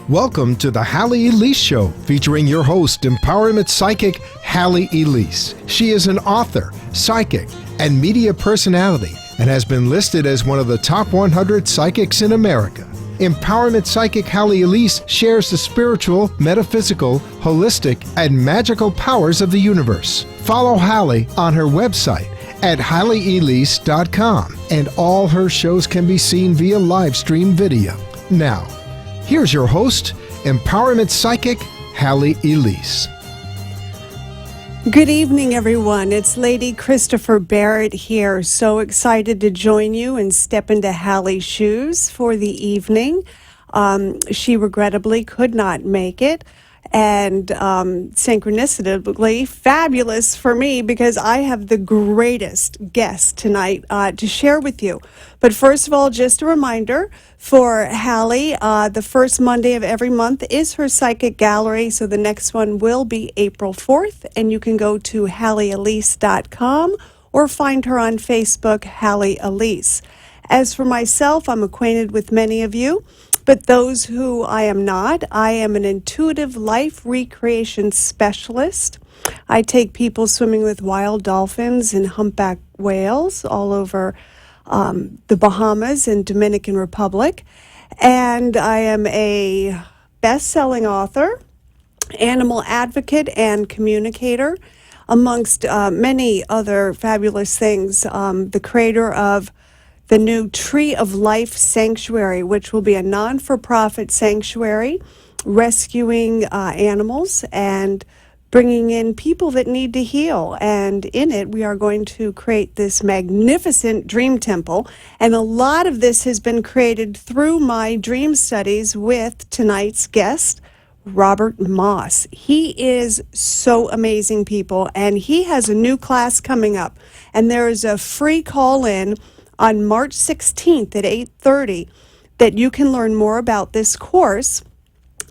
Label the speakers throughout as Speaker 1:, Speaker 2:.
Speaker 1: Welcome to the Halley Elise Show, featuring your host, empowerment psychic Halley Elise. She is an author, psychic, and media personality, and has been listed as one of the top 100 psychics in America. Empowerment psychic Halley Elise shares the spiritual, metaphysical, holistic, and magical powers of the universe. Follow Halley on her website at HalleyElise.com, and all her shows can be seen via live stream video. Now, here's your host, empowerment psychic Halley Elise.
Speaker 2: Good evening, everyone. It's Lady Christopher Barrett here. So excited to join you and step into Halley's shoes for the evening. She regrettably could not make it. And synchronistically, fabulous for me because I have the greatest guest tonight to share with you. But first of all, just a reminder for Halley, the first Monday of every month is her psychic gallery. So the next one will be April 4th. And you can go to HalleyElise.com or find her on Facebook, Halley Elise. As for myself, I'm acquainted with many of you. But those who I am not, I am an intuitive life recreation specialist. I take people swimming with wild dolphins and humpback whales all over the Bahamas and Dominican Republic. And I am a best-selling author, animal advocate, and communicator, amongst many other fabulous things. The creator of the new Tree of Life Sanctuary, which will be a non-for-profit sanctuary rescuing animals and bringing in people that need to heal. And in it, we are going to create this magnificent dream temple. And a lot of this has been created through my dream studies with tonight's guest, Robert Moss. He is so amazing, people, and he has a new class coming up. And there is a free call-in on March 16th at 8:30 that you can learn more about this course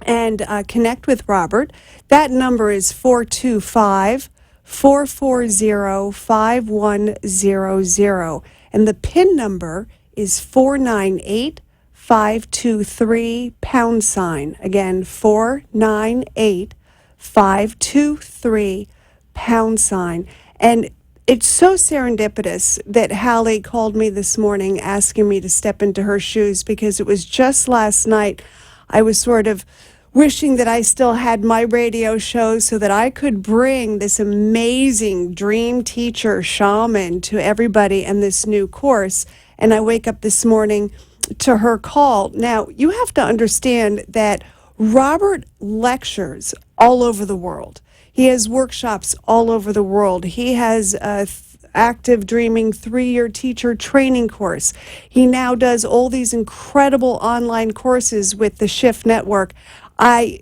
Speaker 2: and connect with Robert. That number is 425-440-5100. And the PIN number is 498523 #. Again, 498523 #. And it's so serendipitous that Halley called me this morning asking me to step into her shoes, because it was just last night I was sort of wishing that I still had my radio show so that I could bring this amazing dream teacher shaman to everybody in this new course. And I wake up this morning to her call. Now, you have to understand that Robert lectures all over the world. He has workshops all over the world. He has a active dreaming 3-year teacher training course. He now does all these incredible online courses with the Shift Network. I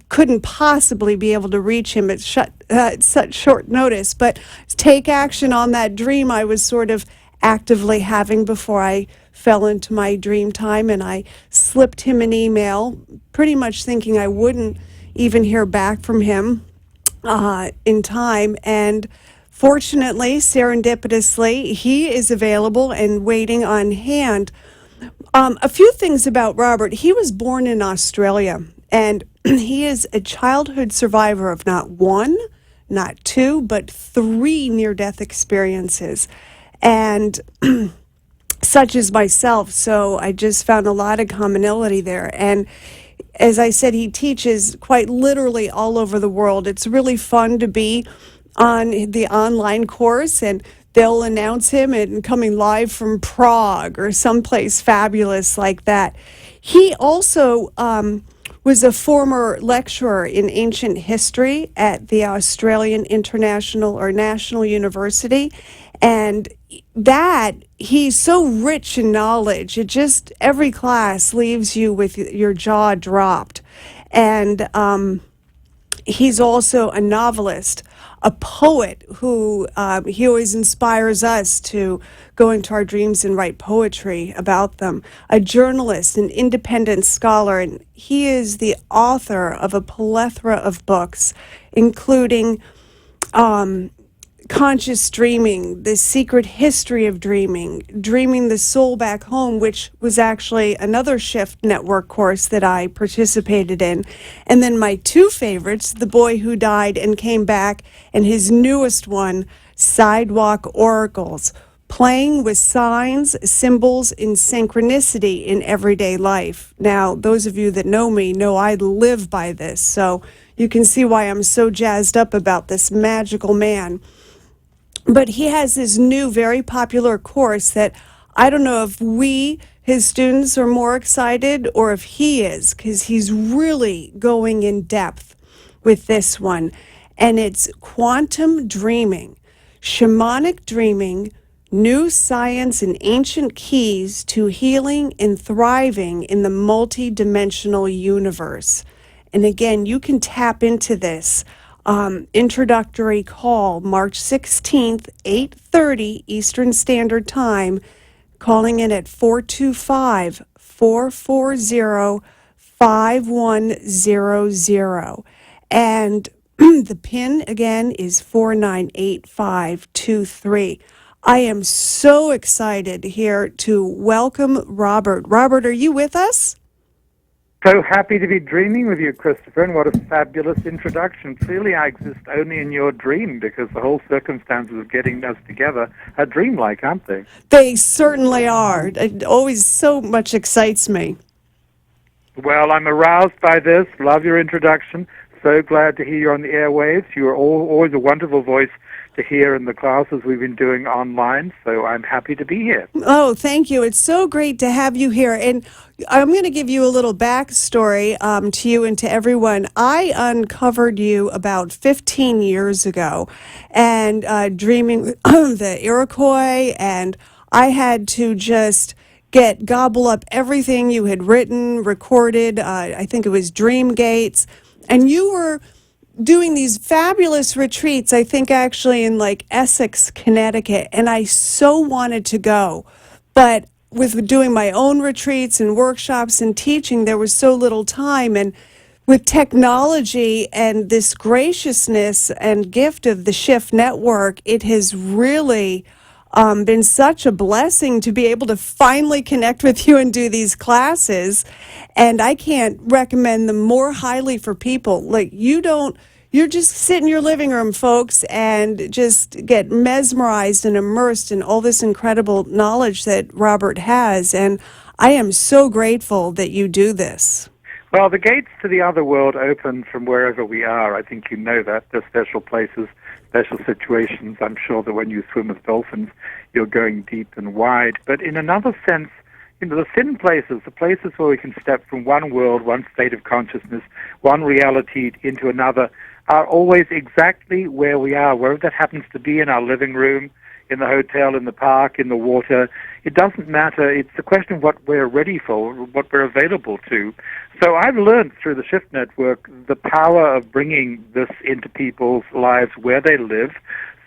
Speaker 2: couldn't possibly be able to reach him at such short notice, but take action on that dream I was sort of actively having before I fell into my dream time. And I slipped him an email, pretty much thinking I wouldn't even hear back from him in time, and fortunately, serendipitously, he is available and waiting on hand. A few things about Robert. He was born in Australia, and he is a childhood survivor of not one, not two, but 3 near-death experiences, and such as myself, so I just found a lot of commonality there. And as I said, he teaches quite literally all over the world. It's really fun to be on the online course, and they'll announce him and coming live from Prague or someplace fabulous like that. He also was a former lecturer in ancient history at the Australian International or National University, and that he's so rich in knowledge. It just, every class leaves you with your jaw dropped. And he's also a novelist, a poet who he always inspires us to go into our dreams and write poetry about them, a journalist, an independent scholar, and he is the author of a plethora of books, including conscious dreaming, the secret history of dreaming, dreaming the soul back home, which was actually another Shift Network course that I participated in. And then my two favorites, The Boy Who Died and Came Back, and his newest one, Sidewalk Oracles, playing with signs, symbols, and synchronicity in everyday life. Now, those of you that know me know I live by this, so you can see why I'm so jazzed up about this magical man. But he has this new, very popular course that I don't know if we, his students, are more excited or if he is, because he's really going in depth with this one. And it's quantum dreaming, shamanic dreaming, new science and ancient keys to healing and thriving in the multi-dimensional universe. And again, you can tap into this. Introductory call March 16th, 8:30 Eastern Standard Time, calling in at 425-440-5100. And the PIN again is 498523. I am so excited here to welcome Robert. Robert, are you with us?
Speaker 3: So happy to be dreaming with you, Christopher, and what a fabulous introduction. Clearly I exist only in your dream because the whole circumstances of getting us together are dreamlike, aren't they?
Speaker 2: They certainly are. It always so much excites me.
Speaker 3: Well, I'm aroused by this. Love your introduction. So glad to hear you on the airwaves. You are always a wonderful voice to hear in the classes we've been doing online, so I'm happy to be here.
Speaker 2: Oh, thank you. It's so great to have you here. And I'm going to give you a little backstory to you and to everyone. I uncovered you about 15 years ago and dreaming the Iroquois, and I had to just gobble up everything you had written, recorded. I think it was Dream Gates. And you were doing these fabulous retreats, I think actually in like Essex, Connecticut, and I so wanted to go. But with doing my own retreats and workshops and teaching, there was so little time. And with technology and this graciousness and gift of the Shift Network, it has really been such a blessing to be able to finally connect with you and do these classes. And I can't recommend them more highly for people. Like you're just sit in your living room, folks, and just get mesmerized and immersed in all this incredible knowledge that Robert has. And I am so grateful that you do this.
Speaker 3: Well, the gates to the other world open from wherever we are. I think you know that. There's special places, special situations. I'm sure that when you swim with dolphins, you're going deep and wide. But in another sense, the thin places, the places where we can step from one world, one state of consciousness, one reality into another, are always exactly where we are, wherever that happens to be, in our living room, in the hotel, in the park, in the water. It doesn't matter. It's a question of what we're ready for, what we're available to. So I've learned through the Shift Network the power of bringing this into people's lives where they live,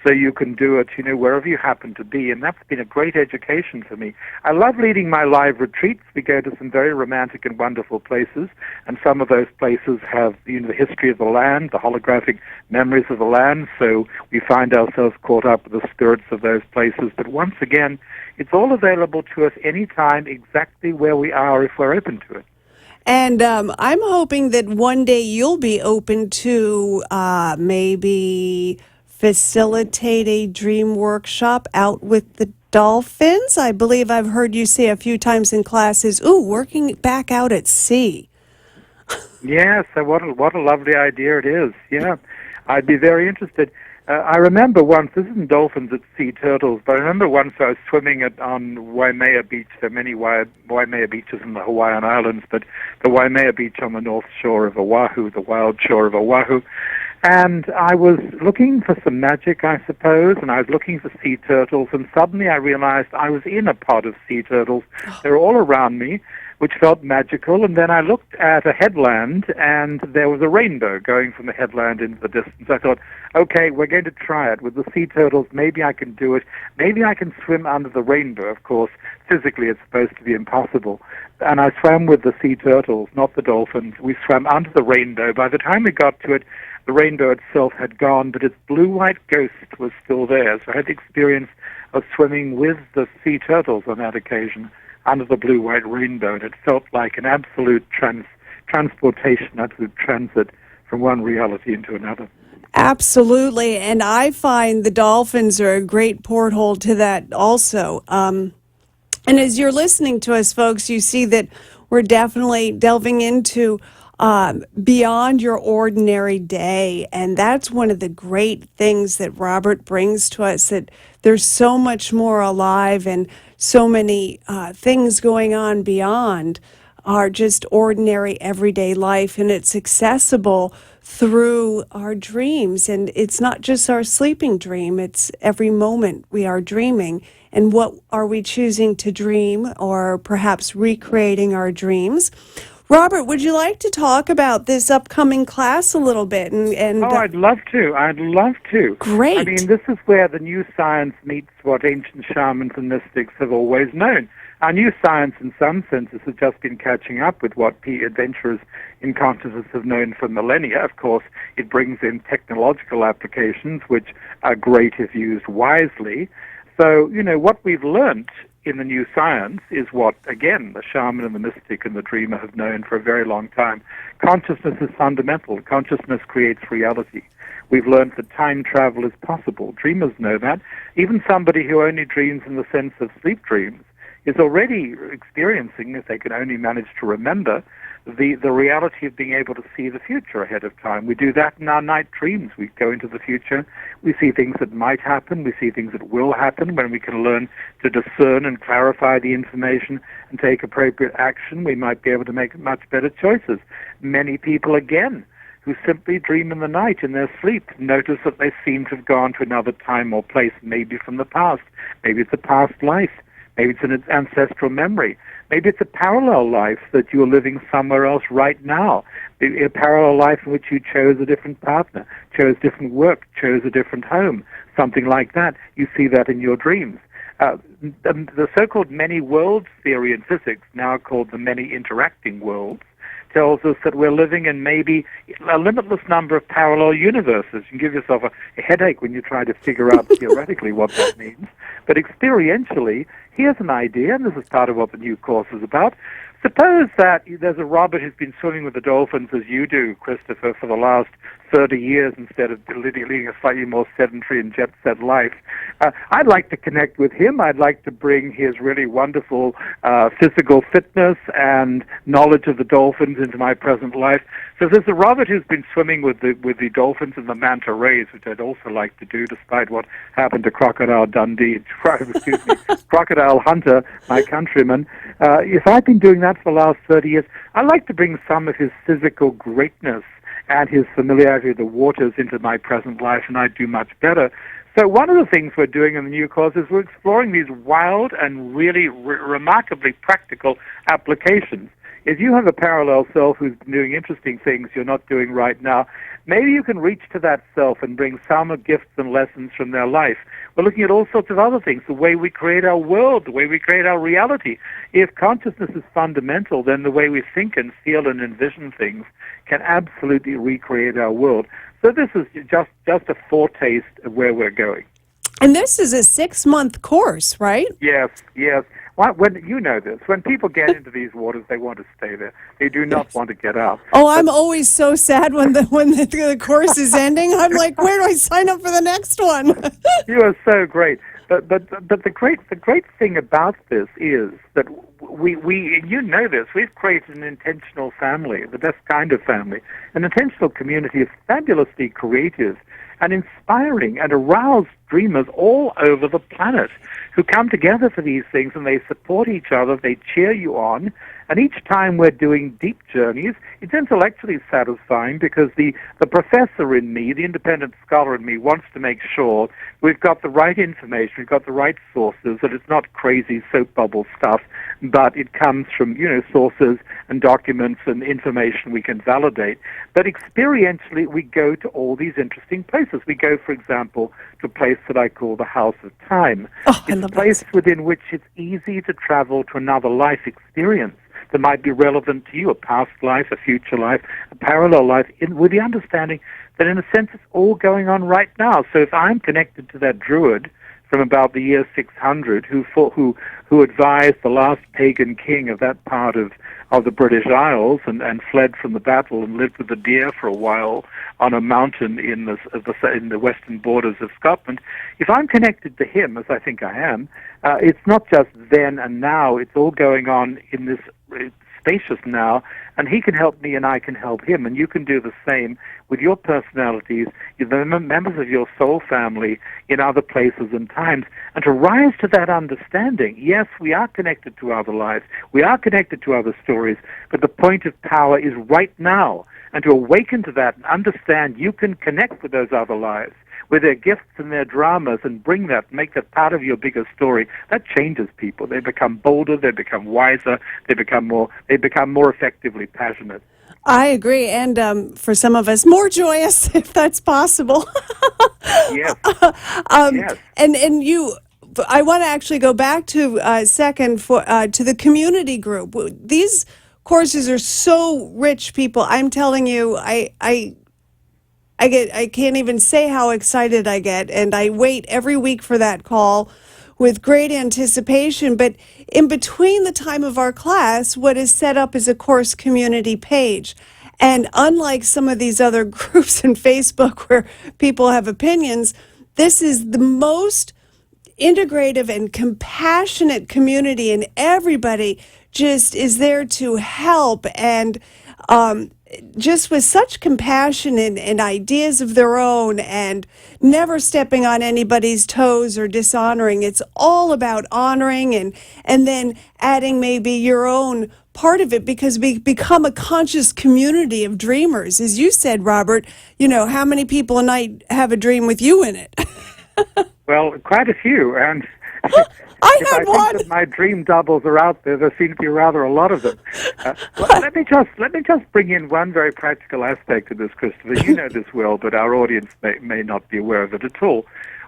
Speaker 3: so you can do it, wherever you happen to be. And that's been a great education for me. I love leading my live retreats. We go to some very romantic and wonderful places, and some of those places have, the history of the land, the holographic memories of the land, so we find ourselves caught up with the spirits of those places. But once again, it's all available to us anytime, exactly where we are, if we're open to it.
Speaker 2: And I'm hoping that one day you'll be open to maybe facilitate a dream workshop out with the dolphins. I believe I've heard you say a few times in classes, working back out at sea.
Speaker 3: Yeah, so what a lovely idea it is. Yeah, I'd be very interested. I remember once, this isn't dolphins, it's sea turtles, but I remember once I was swimming on Waimea Beach. There are many Waimea beaches in the Hawaiian Islands, but the Waimea Beach on the north shore of Oahu, the wild shore of Oahu. And I was looking for some magic, I suppose, and I was looking for sea turtles, and suddenly I realized I was in a pod of sea turtles. They were all around me, which felt magical, and then I looked at a headland, and there was a rainbow going from the headland into the distance. I thought, okay, we're going to try it. With the sea turtles, maybe I can do it. Maybe I can swim under the rainbow. Of course, physically it's supposed to be impossible. And I swam with the sea turtles, not the dolphins. We swam under the rainbow. By the time we got to it, The rainbow itself had gone, but its blue-white ghost was still there. So I had the experience of swimming with the sea turtles on that occasion under the blue-white rainbow, and it felt like an absolute transportation, absolute transit from one reality into another.
Speaker 2: Absolutely. And I find the dolphins are a great porthole to that also. And as you're listening to us, folks, you see that we're definitely delving into beyond your ordinary day. And that's one of the great things that Robert brings to us, that there's so much more alive and so many things going on beyond our just ordinary everyday life. And it's accessible through our dreams. And it's not just our sleeping dream, it's every moment we are dreaming. And what are we choosing to dream, or perhaps recreating our dreams? Robert, would you like to talk about this upcoming class a little bit?
Speaker 3: I'd love to. I'd love to.
Speaker 2: Great.
Speaker 3: I mean, this is where the new science meets what ancient shamans and mystics have always known. Our new science, in some senses, has just been catching up with what adventurers in consciousness have known for millennia. Of course, it brings in technological applications, which are great if used wisely. So, what we've learnt in the new science is what, again, the shaman and the mystic and the dreamer have known for a very long time. Consciousness is fundamental. Consciousness creates reality. We've learned that time travel is possible. Dreamers know that. Even somebody who only dreams in the sense of sleep dreams is already experiencing, if they can only manage to remember, the reality of being able to see the future ahead of time. We do that in our night dreams. We go into the future. We see things that might happen. We see things that will happen. When we can learn to discern and clarify the information and take appropriate action, we might be able to make much better choices. Many people, again, who simply dream in the night in their sleep, notice that they seem to have gone to another time or place, maybe from the past. Maybe it's a past life. Maybe it's an ancestral memory. Maybe it's a parallel life that you're living somewhere else right now. A parallel life in which you chose a different partner, chose different work, chose a different home, something like that. You see that in your dreams. The so-called many worlds theory in physics, now called the many interacting worlds, tells us that we're living in maybe a limitless number of parallel universes. You can give yourself a headache when you try to figure out theoretically what that means. But experientially, here's an idea, and this is part of what the new course is about. Suppose that there's a Robert who's been swimming with the dolphins as you do, Christopher, for the last 30 years instead of leading a slightly more sedentary and jet-set life. I'd like to connect with him. I'd like to bring his really wonderful physical fitness and knowledge of the dolphins into my present life. So there's a Robert who's been swimming with the dolphins and the manta rays, which I'd also like to do, despite what happened to Crocodile Dundee, Crocodile Hunter, my countryman. If I've been doing that for the last 30 years, I'd like to bring some of his physical greatness and his familiarity with the waters into my present life, and I'd do much better. So one of the things we're doing in the new course is we're exploring these wild and really remarkably practical applications. If you have a parallel self who's doing interesting things you're not doing right now, maybe you can reach to that self and bring some gifts and lessons from their life. We're looking at all sorts of other things, the way we create our world, the way we create our reality. If consciousness is fundamental, then the way we think and feel and envision things can absolutely recreate our world. So this is just a foretaste of where we're going.
Speaker 2: And this is a 6-month course, right?
Speaker 3: Yes. When you know this, when people get into these waters, they want to stay there. They do not want to get out.
Speaker 2: Oh, I'm always so sad when the course is ending. I'm like, where do I sign up for the next one?
Speaker 3: You are so great. But the great thing about this is that we you know this, we've created an intentional family, the best kind of family, an intentional community of fabulously creative and inspiring and aroused dreamers all over the planet who come together for these things, and they support each other, they cheer you on, and each time we're doing deep journeys, it's intellectually satisfying because the professor in me, the independent scholar in me, wants to make sure we've got the right information, we've got the right sources, that it's not crazy soap bubble stuff, but it comes from, sources and documents and information we can validate. But experientially, we go to all these interesting places. We go, for example, to a place that I call the House of Time.
Speaker 2: Oh,
Speaker 3: it's a place within which it's easy to travel to another life experience that might be relevant to you, a past life, a future life, a parallel life, with the understanding that in a sense it's all going on right now. So if I'm connected to that druid from about the year 600 who advised the last pagan king of that part of the British Isles and fled from the battle and lived with the deer for a while on a mountain in the western borders of Scotland, if I'm connected to him, as I think I am, it's not just then and now, it's all going on in this spacious now, and he can help me and I can help him, and you can do the same with your personalities, the members of your soul family in other places and times, and to rise to that understanding. Yes, we are connected to other lives, we are connected to other stories, but the point of power is right now, and to awaken to that and understand you can connect with those other lives, with their gifts and their dramas, and bring that, make that part of your bigger story. That changes people. They become bolder, they become wiser, they become more effectively passionate.
Speaker 2: I agree, and for some of us, more joyous, if that's possible.
Speaker 3: Yes. Yes.
Speaker 2: And you, I want to actually go back to second to the community group. These courses are so rich, people. I'm telling you, I can't even say how excited I get, and I wait every week for that call with great anticipation. But in between the time of our class, what is set up is a course community page. And unlike some of these other groups in Facebook where people have opinions, this is the most integrative and compassionate community, and everybody just is there to help, and just with such compassion and ideas of their own, and never stepping on anybody's toes or dishonoring. It's all about honoring and then adding maybe your own part of it, because we become a conscious community of dreamers. As you said, Robert, how many people a night have a dream with you in it?
Speaker 3: Well, quite a few, and
Speaker 2: I
Speaker 3: if
Speaker 2: had
Speaker 3: I
Speaker 2: one.
Speaker 3: think that my dream doubles are out there, there seem to be rather a lot of them. Let me just bring in one very practical aspect of this, Christopher. You know this well, but our audience may not be aware of it at all.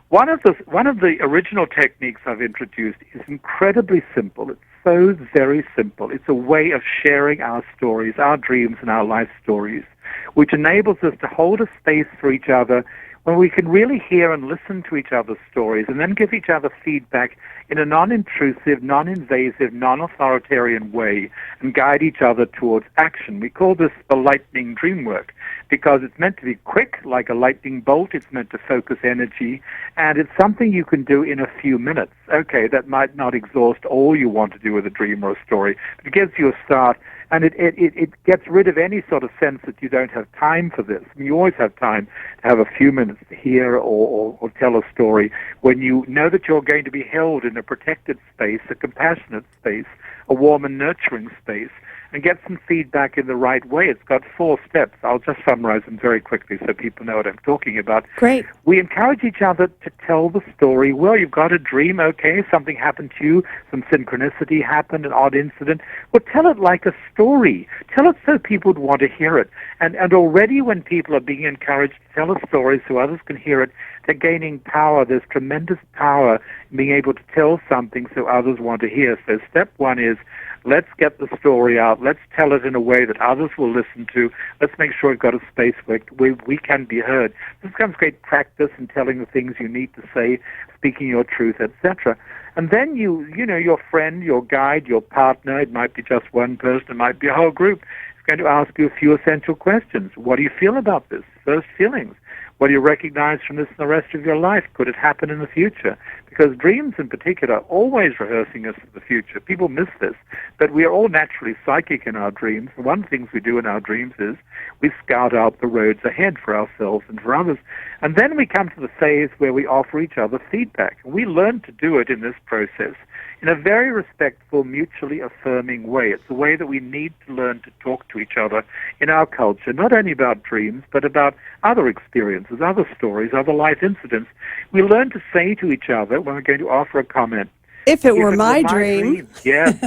Speaker 3: One of the original techniques I've introduced is incredibly simple. It's so very simple. It's a way of sharing our stories, our dreams, and our life stories, which enables us to hold a space for each other when we can really hear and listen to each other's stories and then give each other feedback in a non-intrusive, non-invasive, non-authoritarian way and guide each other towards action. We call this the lightning dream work because it's meant to be quick, like a lightning bolt. It's meant to focus energy, and it's something you can do in a few minutes. Okay, that might not exhaust all you want to do with a dream or a story, but it gives you a start. And it gets rid of any sort of sense that you don't have time for this. I mean, you always have time to have a few minutes to hear or tell a story when you know that you're going to be held in a protected space, a compassionate space, a warm and nurturing space, and get some feedback in the right way. It's got 4 steps. I'll just summarize them very quickly so people know what I'm talking about.
Speaker 2: Great.
Speaker 3: We encourage each other to tell the story. Well, you've got a dream, okay, something happened to you, some synchronicity happened, an odd incident. Well, tell it like a story. Tell it so people would want to hear it. And already when people are being encouraged to tell a story so others can hear it, they're gaining power. There's tremendous power in being able to tell something so others want to hear. So step 1 is, let's get the story out. Let's tell it in a way that others will listen to. Let's make sure we've got a space where we can be heard. This becomes great practice in telling the things you need to say, speaking your truth, etc. And then you know, your friend, your guide, your partner, it might be just one person, it might be a whole group, is going to ask you a few essential questions. What do you feel about this? First feelings. What do you recognize from this in the rest of your life? Could it happen in the future? Because dreams in particular are always rehearsing us for the future. People miss this, but we are all naturally psychic in our dreams. One of the things we do in our dreams is we scout out the roads ahead for ourselves and for others. And then we come to the phase where we offer each other feedback. We learn to do it in this process in a very respectful, mutually affirming way. It's a way that we need to learn to talk to each other in our culture, not only about dreams, but about other experiences, other stories, other life incidents. We learn to say to each other when we're going to offer a comment,
Speaker 2: If it were my dream.
Speaker 3: Yes,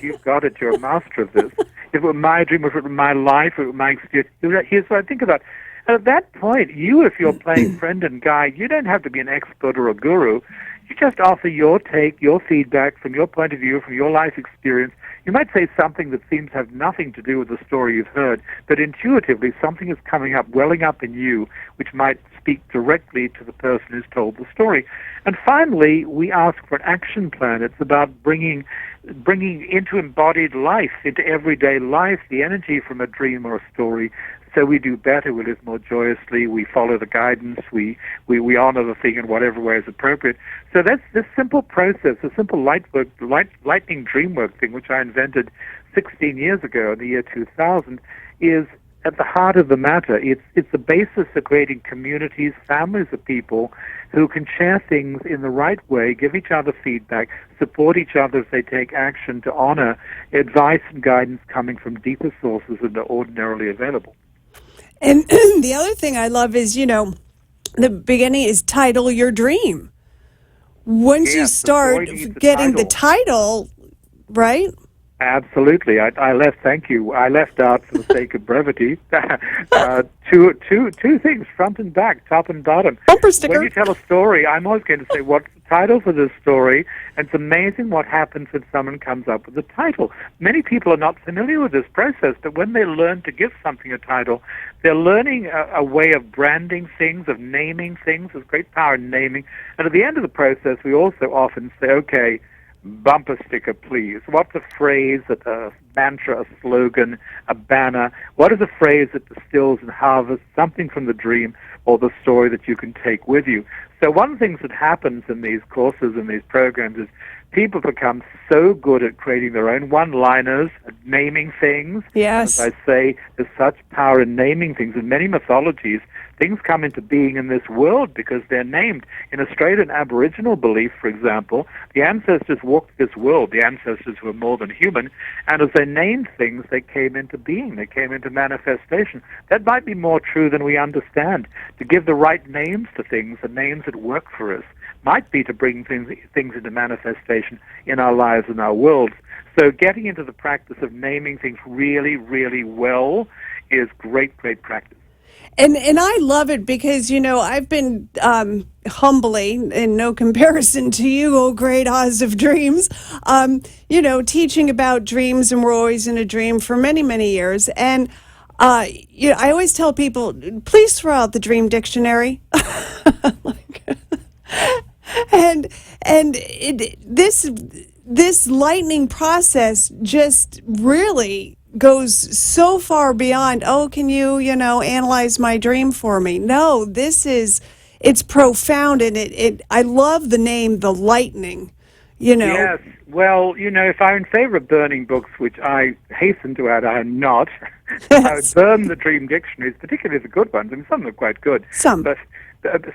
Speaker 3: you've got it. You're a master of this. If it were my dream, if it were my life, if it were my experience. Here's what I think about. At that point, if you're playing friend and guide, you don't have to be an expert or a guru. You just offer your take, your feedback from your point of view, from your life experience. You might say something that seems to have nothing to do with the story you've heard, but intuitively something is coming up, welling up in you, which might speak directly to the person who's told the story. And finally, we ask for an action plan. It's about bringing into embodied life, into everyday life, the energy from a dream or a story. So we do better, we live more joyously, we follow the guidance, we honor the thing in whatever way is appropriate. So that's this simple process, a simple lightning dream work thing, which I invented 16 years ago in the year 2000, is at the heart of the matter. It's the basis of creating communities, families of people who can share things in the right way, give each other feedback, support each other as they take action to honor advice and guidance coming from deeper sources that are ordinarily available.
Speaker 2: And the other thing I love is, the beginning is title your dream. Once you start getting the title, right?
Speaker 3: Absolutely. I left, thank you. I left out, for the sake of brevity, two things, front and back, top and bottom.
Speaker 2: Bumper sticker.
Speaker 3: When you tell a story, I'm always going to say, what's the title for this story? And it's amazing what happens when someone comes up with a title. Many people are not familiar with this process, but when they learn to give something a title, they're learning a way of branding things, of naming things. There's great power in naming. And at the end of the process, we also often say, okay, bumper sticker, please. What's a phrase, a mantra, a slogan, a banner? What is a phrase that distills and harvests something from the dream or the story that you can take with you? So one of the things that happens in these courses and these programs is people become so good at creating their own one-liners, at naming things.
Speaker 2: Yes.
Speaker 3: As I say, there's such power in naming things. In many mythologies, things come into being in this world because they're named. In Australian Aboriginal belief, for example, the ancestors walked this world, the ancestors were more than human, and as they named things, they came into being, they came into manifestation. That might be more true than we understand. To give the right names to things, the names that work for us, might be to bring things into manifestation in our lives and our worlds. So getting into the practice of naming things really, really well is great, great practice.
Speaker 2: And I love it because, I've been humbly, in no comparison to you, oh great Oz of dreams, teaching about dreams, and we're always in a dream for many, many years. And, I always tell people, please throw out the dream dictionary. This lightning process just really goes so far beyond, can you, analyze my dream for me? No, it's profound, and I love the name, The Lightning,
Speaker 3: Yes. Well, if I'm in favor of burning books, which I hasten to add I am not, I would burn the dream dictionaries, particularly the good ones. I mean, some are quite good. But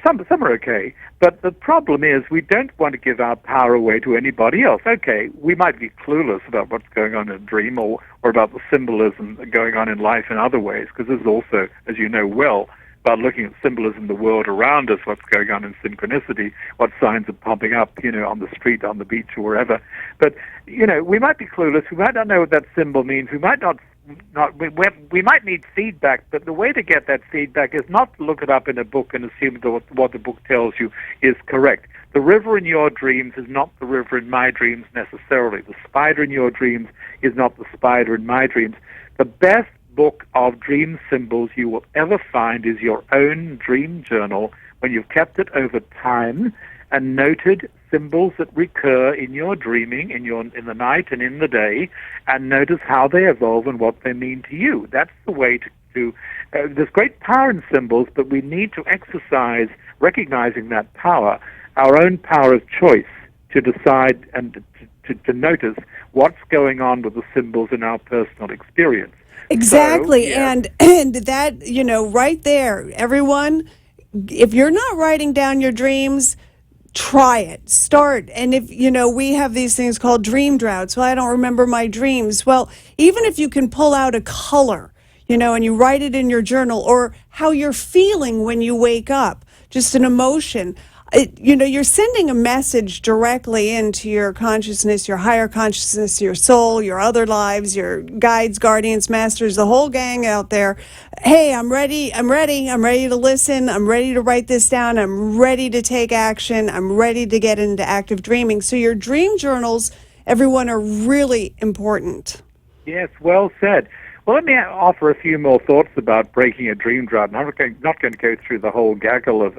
Speaker 3: some are okay. But the problem is we don't want to give our power away to anybody else. Okay, we might be clueless about what's going on in a dream or about the symbolism going on in life in other ways, because this is also, as you know well, about looking at symbolism in the world around us, what's going on in synchronicity, what signs are popping up, on the street, on the beach, or wherever. But, we might be clueless. We might not know what that symbol means. We might we might need feedback, but the way to get that feedback is not to look it up in a book and assume that what the book tells you is correct. The river in your dreams is not the river in my dreams necessarily. The spider in your dreams is not the spider in my dreams. The best book of dream symbols you will ever find is your own dream journal, when you've kept it over time and noted symbols that recur in your dreaming, in the night and in the day, and notice how they evolve and what they mean to you. That's the way to there's great power in symbols, but we need to exercise recognizing that power, our own power of choice, to decide and to notice what's going on with the symbols in our personal experience.
Speaker 2: Exactly.
Speaker 3: So, yes.
Speaker 2: And that, right there, everyone, if you're not writing down your dreams, try it. Start. And if, we have these things called dream droughts. Well, I don't remember my dreams. Well, even if you can pull out a color, and you write it in your journal, or how you're feeling when you wake up, just an emotion. you're sending a message directly into your consciousness, your higher consciousness, your soul, your other lives, your guides, guardians, masters, the whole gang out there. Hey, I'm ready to listen, I'm ready to write this down, I'm ready to take action, I'm ready to get into active dreaming. So your dream journals, everyone, are really important.
Speaker 3: Yes, well said. Well, let me offer a few more thoughts about breaking a dream drought. I'm not going to go through the whole gaggle of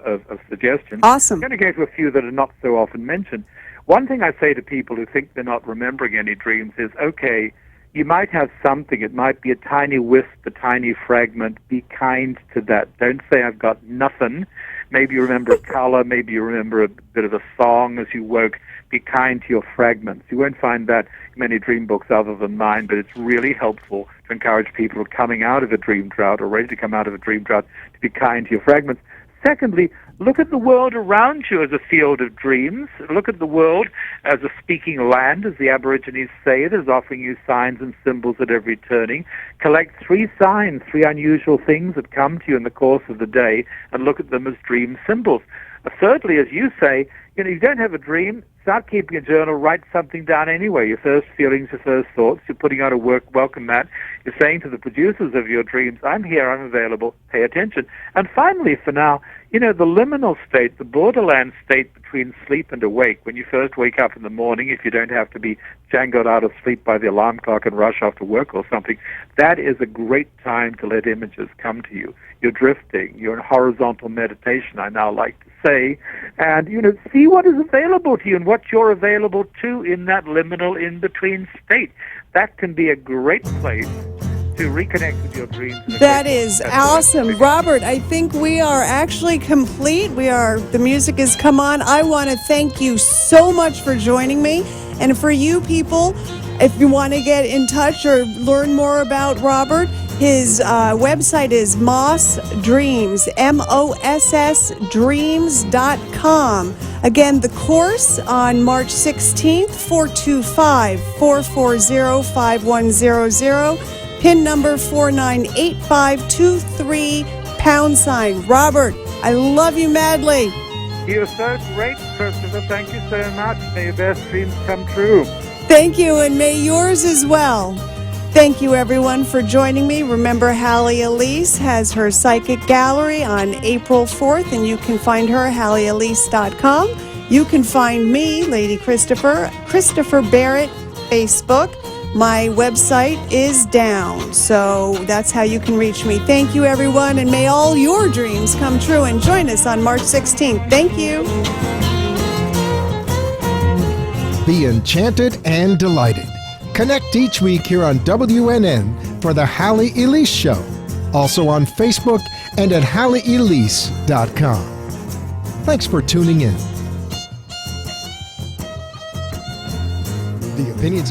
Speaker 3: suggestions.
Speaker 2: Awesome.
Speaker 3: I'm going to go through a few that are not so often mentioned. One thing I say to people who think they're not remembering any dreams is, okay, you might have something. It might be a tiny wisp, a tiny fragment. Be kind to that. Don't say, I've got nothing. Maybe you remember a color. Maybe you remember a bit of a song as you woke. Be kind to your fragments. You won't find that in many dream books other than mine, but it's really helpful to encourage people coming out of a dream drought or ready to come out of a dream drought to be kind to your fragments. Secondly, look at the world around you as a field of dreams. Look at the world as a speaking land, as the Aborigines say, that is offering you signs and symbols at every turning. Collect 3 signs, 3 unusual things that come to you in the course of the day, and look at them as dream symbols. Thirdly, as you say, you don't have a dream, start keeping a journal, write something down anyway, your first feelings, your first thoughts. You're putting out a welcome mat. You're saying to the producers of your dreams, I'm here, I'm available, pay attention. And finally, for now, the liminal state, the borderland state between sleep and awake, when you first wake up in the morning, if you don't have to be jangled out of sleep by the alarm clock and rush off to work or something, that is a great time to let images come to you. You're drifting. You're in horizontal meditation, I now like to say, and see what is available to you and what you're available to in that liminal in-between state. That can be a great place to reconnect with your dreams.
Speaker 2: That is awesome. Robert, I think we are actually complete. The music has come on. I want to thank you so much for joining me. And for you people, if you want to get in touch or learn more about Robert, his website is Moss Dreams, MOSS Dreams.com. Again, the course on March 16th, 425-440-5100, PIN number 498523 #. Robert, I love you madly.
Speaker 3: You're so great, Christopher. Thank you so much. May your best dreams come true.
Speaker 2: Thank you, and may yours as well. Thank you, everyone, for joining me. Remember, Halley Elise has her psychic gallery on April 4th, and you can find her at HalleyElise.com. You can find me, Lady Christopher Barrett, Facebook. My website is down, so that's how you can reach me. Thank you, everyone, and may all your dreams come true. And join us on March 16th. Thank you.
Speaker 1: Be enchanted and delighted. Connect each week here on WNN for the Halley Elise Show. Also on Facebook and at HalleyElise.com. Thanks for tuning in. The opinions